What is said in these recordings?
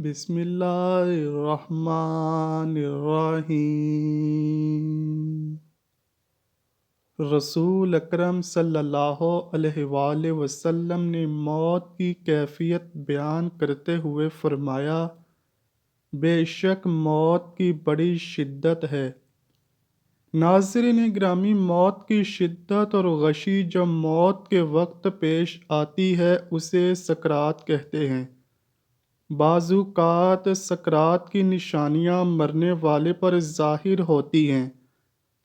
بسم اللہ الرحمن الرحیم۔ رسول اکرم صلی اللہ علیہ وآلہ وسلم نے موت کی کیفیت بیان کرتے ہوئے فرمایا، بے شک موت کی بڑی شدت ہے۔ ناظرین گرامی، موت کی شدت اور غشی جو موت کے وقت پیش آتی ہے اسے سکرات کہتے ہیں۔ بعض اوقات سکرات کی نشانیاں مرنے والے پر ظاہر ہوتی ہیں،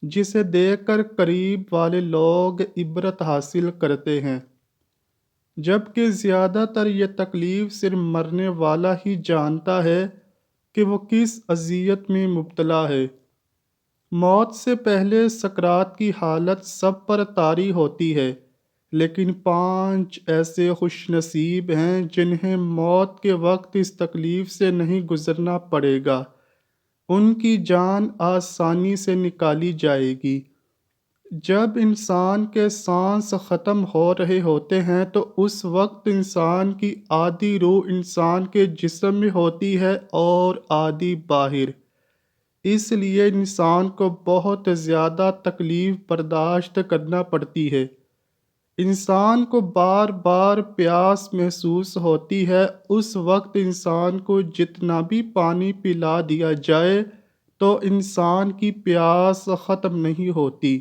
جسے دیکھ کر قریب والے لوگ عبرت حاصل کرتے ہیں، جبکہ زیادہ تر یہ تکلیف صرف مرنے والا ہی جانتا ہے کہ وہ کس اذیت میں مبتلا ہے۔ موت سے پہلے سکرات کی حالت سب پر طاری ہوتی ہے، لیکن 5 ایسے خوش نصیب ہیں جنہیں موت کے وقت اس تکلیف سے نہیں گزرنا پڑے گا، ان کی جان آسانی سے نکالی جائے گی۔ جب انسان کے سانس ختم ہو رہے ہوتے ہیں تو اس وقت انسان کی آدھی روح انسان کے جسم میں ہوتی ہے اور آدھی باہر، اس لیے انسان کو بہت زیادہ تکلیف برداشت کرنا پڑتی ہے۔ انسان کو بار بار پیاس محسوس ہوتی ہے، اس وقت انسان کو جتنا بھی پانی پلا دیا جائے تو انسان کی پیاس ختم نہیں ہوتی۔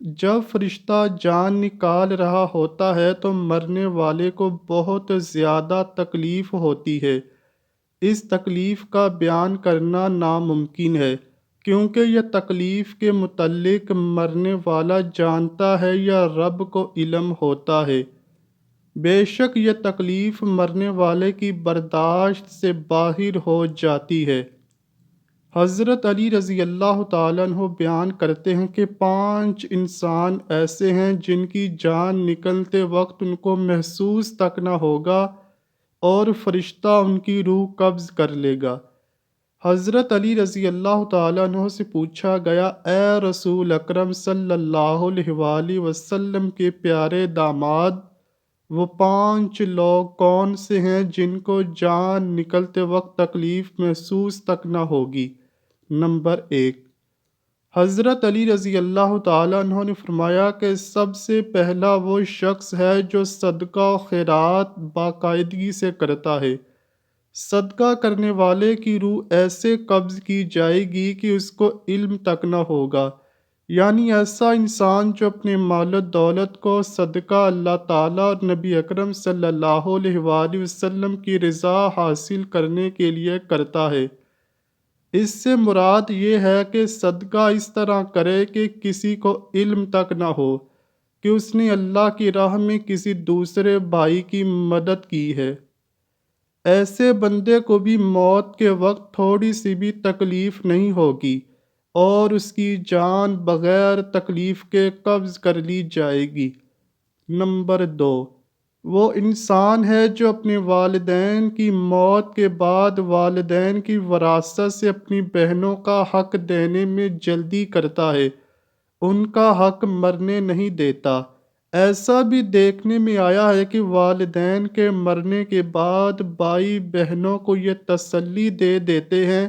جب فرشتہ جان نکال رہا ہوتا ہے تو مرنے والے کو بہت زیادہ تکلیف ہوتی ہے۔ اس تکلیف کا بیان کرنا ناممکن ہے، کیونکہ یہ تکلیف کے متعلق مرنے والا جانتا ہے یا رب کو علم ہوتا ہے۔ بے شک یہ تکلیف مرنے والے کی برداشت سے باہر ہو جاتی ہے۔ حضرت علی رضی اللہ تعالیٰ عنہ بیان کرتے ہیں کہ 5 انسان ایسے ہیں جن کی جان نکلتے وقت ان کو محسوس تک نہ ہوگا اور فرشتہ ان کی روح قبض کر لے گا۔ حضرت علی رضی اللہ تعالیٰ عنہ سے پوچھا گیا، اے رسول اکرم صلی اللہ علیہ وآلہ وسلم کے پیارے داماد، وہ 5 لوگ کون سے ہیں جن کو جان نکلتے وقت تکلیف محسوس تک نہ ہوگی؟ نمبر 1، حضرت علی رضی اللہ تعالیٰ عنہ نے فرمایا کہ سب سے پہلا وہ شخص ہے جو صدقہ و خیرات باقاعدگی سے کرتا ہے۔ صدقہ کرنے والے کی روح ایسے قبض کی جائے گی کہ اس کو علم تک نہ ہوگا، یعنی ایسا انسان جو اپنے مال و دولت کو صدقہ اللہ تعالیٰ اور نبی اکرم صلی اللہ علیہ وآلہ وسلم کی رضا حاصل کرنے کے لیے کرتا ہے۔ اس سے مراد یہ ہے کہ صدقہ اس طرح کرے کہ کسی کو علم تک نہ ہو کہ اس نے اللہ کی راہ میں کسی دوسرے بھائی کی مدد کی ہے۔ ایسے بندے کو بھی موت کے وقت تھوڑی سی بھی تکلیف نہیں ہوگی اور اس کی جان بغیر تکلیف کے قبض کر لی جائے گی۔ نمبر 2، وہ انسان ہے جو اپنے والدین کی موت کے بعد والدین کی وراثت سے اپنی بہنوں کا حق دینے میں جلدی کرتا ہے، ان کا حق مرنے نہیں دیتا۔ ایسا بھی دیکھنے میں آیا ہے کہ والدین کے مرنے کے بعد بھائی بہنوں کو یہ تسلی دے دیتے ہیں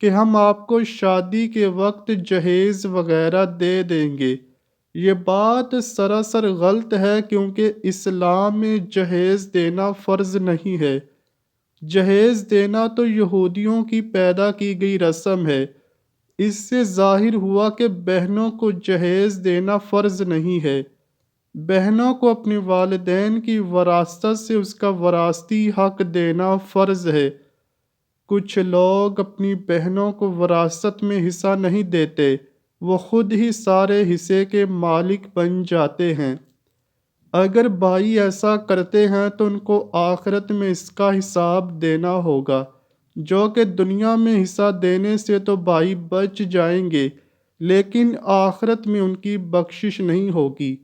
کہ ہم آپ کو شادی کے وقت جہیز وغیرہ دے دیں گے۔ یہ بات سراسر غلط ہے، کیونکہ اسلام میں جہیز دینا فرض نہیں ہے۔ جہیز دینا تو یہودیوں کی پیدا کی گئی رسم ہے۔ اس سے ظاہر ہوا کہ بہنوں کو جہیز دینا فرض نہیں ہے۔ بہنوں کو اپنے والدین کی وراثت سے اس کا وراثتی حق دینا فرض ہے۔ کچھ لوگ اپنی بہنوں کو وراثت میں حصہ نہیں دیتے، وہ خود ہی سارے حصے کے مالک بن جاتے ہیں۔ اگر بھائی ایسا کرتے ہیں تو ان کو آخرت میں اس کا حساب دینا ہوگا، جو کہ دنیا میں حصہ دینے سے تو بھائی بچ جائیں گے، لیکن آخرت میں ان کی بخشش نہیں ہوگی۔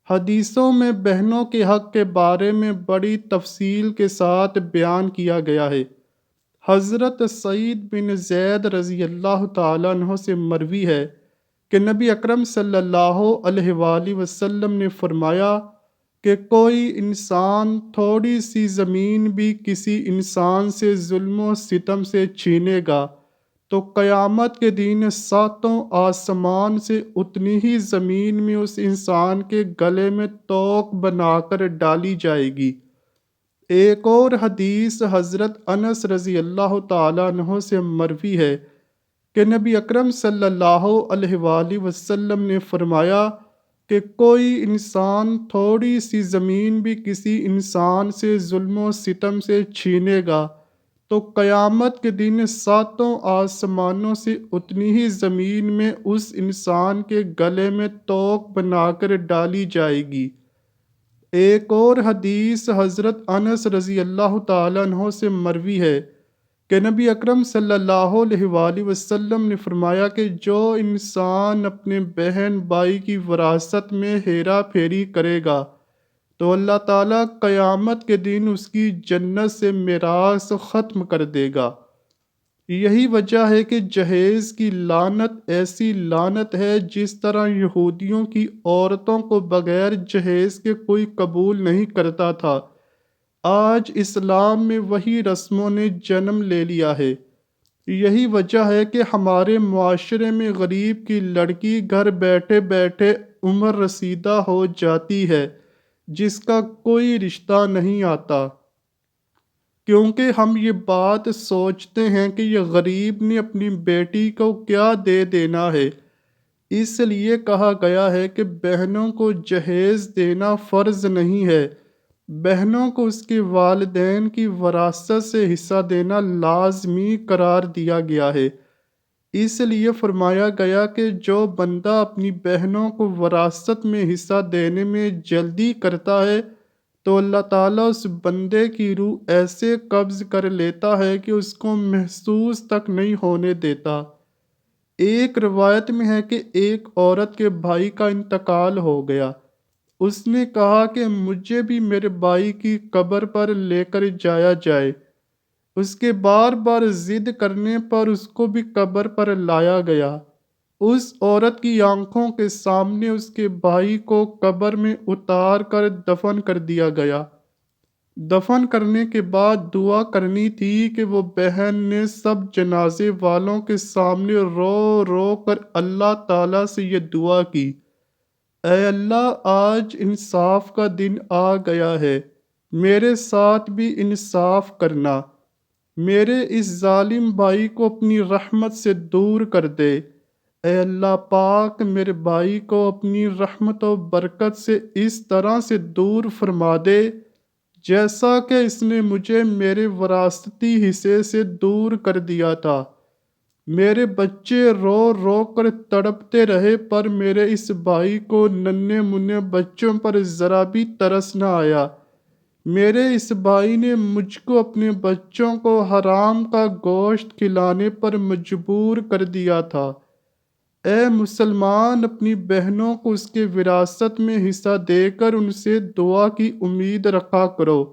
حدیثوں میں بہنوں کے حق کے بارے میں بڑی تفصیل کے ساتھ بیان کیا گیا ہے۔ حضرت سعید بن زید رضی اللہ تعالیٰ عنہ سے مروی ہے کہ نبی اکرم صلی اللہ علیہ وآلہ وسلم نے فرمایا، کہ کوئی انسان تھوڑی سی زمین بھی کسی انسان سے ظلم و ستم سے چھینے گا تو قیامت کے دن ساتوں آسمان سے اتنی ہی زمین میں اس انسان کے گلے میں توق بنا کر ڈالی جائے گی۔ ایک اور حدیث حضرت انس رضی اللہ تعالیٰ عنہ سے مروی ہے کہ نبی اکرم صلی اللہ علیہ وآلہ وسلم نے فرمایا کہ کوئی انسان تھوڑی سی زمین بھی کسی انسان سے ظلم و ستم سے چھینے گا تو قیامت کے دن ساتوں آسمانوں سے اتنی ہی زمین میں اس انسان کے گلے میں توق بنا کر ڈالی جائے گی۔ ایک اور حدیث حضرت انس رضی اللہ تعالیٰ عنہ سے مروی ہے کہ نبی اکرم صلی اللہ علیہ وآلہ وسلم نے فرمایا کہ جو انسان اپنے بہن بھائی کی وراثت میں ہیرا پھیری کرے گا تو اللہ تعالیٰ قیامت کے دن اس کی جنت سے میراث ختم کر دے گا۔ یہی وجہ ہے کہ جہیز کی لعنت ایسی لعنت ہے جس طرح یہودیوں کی عورتوں کو بغیر جہیز کے کوئی قبول نہیں کرتا تھا، آج اسلام میں وہی رسموں نے جنم لے لیا ہے۔ یہی وجہ ہے کہ ہمارے معاشرے میں غریب کی لڑکی گھر بیٹھے بیٹھے عمر رسیدہ ہو جاتی ہے جس کا کوئی رشتہ نہیں آتا، کیونکہ ہم یہ بات سوچتے ہیں کہ یہ غریب نے اپنی بیٹی کو کیا دے دینا ہے۔ اس لیے کہا گیا ہے کہ بہنوں کو جہیز دینا فرض نہیں ہے، بہنوں کو اس کے والدین کی وراثت سے حصہ دینا لازمی قرار دیا گیا ہے۔ اس لیے فرمایا گیا کہ جو بندہ اپنی بہنوں کو وراثت میں حصہ دینے میں جلدی کرتا ہے تو اللہ تعالیٰ اس بندے کی روح ایسے قبض کر لیتا ہے کہ اس کو محسوس تک نہیں ہونے دیتا۔ ایک روایت میں ہے کہ ایک عورت کے بھائی کا انتقال ہو گیا، اس نے کہا کہ مجھے بھی میرے بھائی کی قبر پر لے کر جایا جائے۔ اس کے بار بار ضد کرنے پر اس کو بھی قبر پر لایا گیا۔ اس عورت کی آنکھوں کے سامنے اس کے بھائی کو قبر میں اتار کر دفن کر دیا گیا۔ دفن کرنے کے بعد دعا کرنی تھی کہ وہ بہن نے سب جنازے والوں کے سامنے رو رو کر اللہ تعالیٰ سے یہ دعا کی، اے اللہ آج انصاف کا دن آ گیا ہے، میرے ساتھ بھی انصاف کرنا، میرے اس ظالم بھائی کو اپنی رحمت سے دور کر دے، اے اللہ پاک میرے بھائی کو اپنی رحمت و برکت سے اس طرح سے دور فرما دے جیسا کہ اس نے مجھے میرے وراثتی حصے سے دور کر دیا تھا۔ میرے بچے رو رو کر تڑپتے رہے پر میرے اس بھائی کو ننھے منھے بچوں پر ذرا بھی ترس نہ آیا۔ میرے اس بھائی نے مجھ کو اپنے بچوں کو حرام کا گوشت کھلانے پر مجبور کر دیا تھا۔ اے مسلمان اپنی بہنوں کو اس کے وراثت میں حصہ دے کر ان سے دعا کی امید رکھا کرو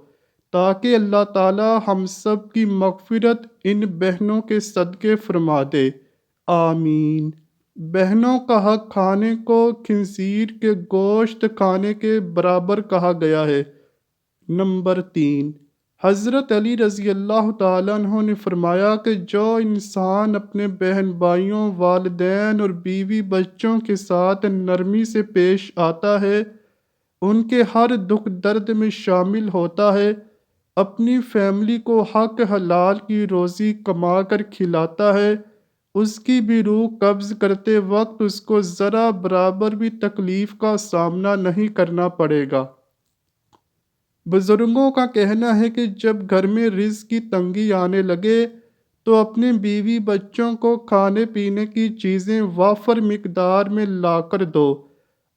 تاکہ اللہ تعالی ہم سب کی مغفرت ان بہنوں کے صدقے فرما دے، آمین۔ بہنوں کا حق کھانے کو خنزیر کے گوشت کھانے کے برابر کہا گیا ہے۔ نمبر 3، حضرت علی رضی اللہ تعالیٰ عنہ نے فرمایا کہ جو انسان اپنے بہن بھائیوں، والدین اور بیوی بچوں کے ساتھ نرمی سے پیش آتا ہے، ان کے ہر دکھ درد میں شامل ہوتا ہے، اپنی فیملی کو حق حلال کی روزی کما کر کھلاتا ہے، اس کی بھی روح قبض کرتے وقت اس کو ذرا برابر بھی تکلیف کا سامنا نہیں کرنا پڑے گا۔ بزرگوں کا کہنا ہے کہ جب گھر میں رزق کی تنگی آنے لگے تو اپنے بیوی بچوں کو کھانے پینے کی چیزیں وافر مقدار میں لا کر دو۔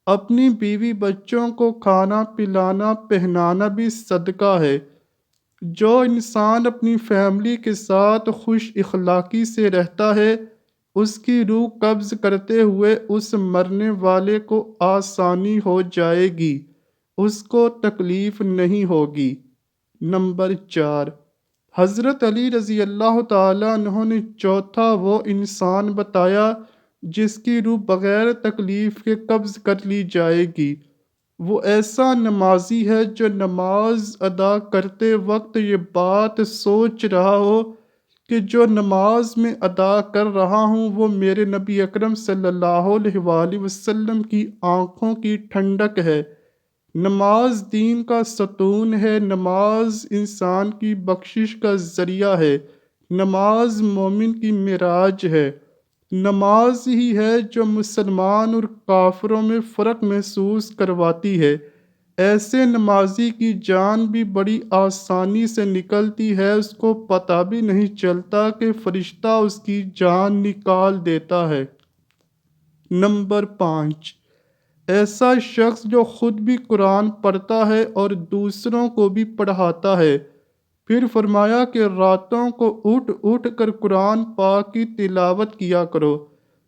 اپنی بیوی بچوں کو کھانا پلانا پہنانا بھی صدقہ ہے۔ جو انسان اپنی فیملی کے ساتھ خوش اخلاقی سے رہتا ہے، اس کی روح قبض کرتے ہوئے اس مرنے والے کو آسانی ہو جائے گی، اس کو تکلیف نہیں ہوگی۔ نمبر 4، حضرت علی رضی اللہ تعالیٰ عنہ نے چوتھا وہ انسان بتایا جس کی روح بغیر تکلیف کے قبض کر لی جائے گی۔ وہ ایسا نمازی ہے جو نماز ادا کرتے وقت یہ بات سوچ رہا ہو کہ جو نماز میں ادا کر رہا ہوں وہ میرے نبی اکرم صلی اللہ علیہ وآلہ وسلم کی آنکھوں کی ٹھنڈک ہے۔ نماز دین کا ستون ہے، نماز انسان کی بخشش کا ذریعہ ہے، نماز مومن کی معراج ہے۔ نماز ہی ہے جو مسلمان اور کافروں میں فرق محسوس کرواتی ہے۔ ایسے نمازی کی جان بھی بڑی آسانی سے نکلتی ہے، اس کو پتہ بھی نہیں چلتا کہ فرشتہ اس کی جان نکال دیتا ہے۔ نمبر 5، ایسا شخص جو خود بھی قرآن پڑھتا ہے اور دوسروں کو بھی پڑھاتا ہے۔ پھر فرمایا کہ راتوں کو اٹھ اٹھ کر قرآن پاک کی تلاوت کیا کرو،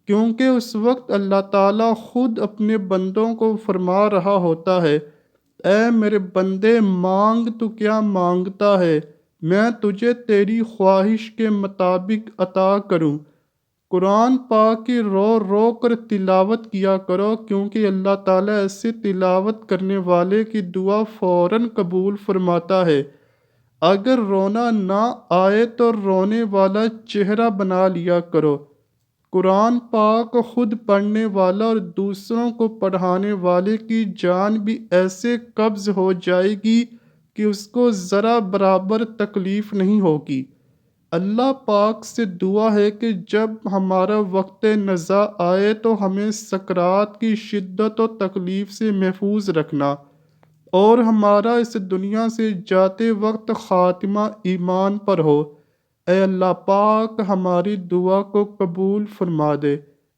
کیونکہ اس وقت اللہ تعالیٰ خود اپنے بندوں کو فرما رہا ہوتا ہے، اے میرے بندے مانگ تو کیا مانگتا ہے، میں تجھے تیری خواہش کے مطابق عطا کروں۔ قرآن پاک کی رو رو کر تلاوت کیا کرو، کیونکہ اللہ تعالیٰ ایسے تلاوت کرنے والے کی دعا فوراً قبول فرماتا ہے۔ اگر رونا نہ آئے تو رونے والا چہرہ بنا لیا کرو۔ قرآن پاک خود پڑھنے والا اور دوسروں کو پڑھانے والے کی جان بھی ایسے قبض ہو جائے گی کہ اس کو ذرا برابر تکلیف نہیں ہوگی۔ اللہ پاک سے دعا ہے کہ جب ہمارا وقت نزا آئے تو ہمیں سکرات کی شدت و تکلیف سے محفوظ رکھنا، اور ہمارا اس دنیا سے جاتے وقت خاتمہ ایمان پر ہو۔ اے اللہ پاک ہماری دعا کو قبول فرما دے،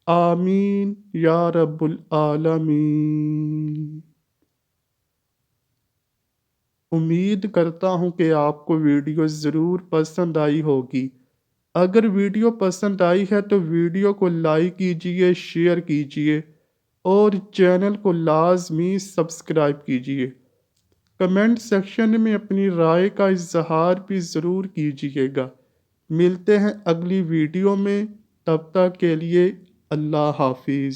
آمین یا رب العالمین۔ امید کرتا ہوں کہ آپ کو ویڈیو ضرور پسند آئی ہوگی۔ اگر ویڈیو پسند آئی ہے تو ویڈیو کو لائک کیجئے، شیئر کیجئے اور چینل کو لازمی سبسکرائب کیجئے۔ کمنٹ سیکشن میں اپنی رائے کا اظہار بھی ضرور کیجئے گا۔ ملتے ہیں اگلی ویڈیو میں، تب تک کے لیے اللہ حافظ۔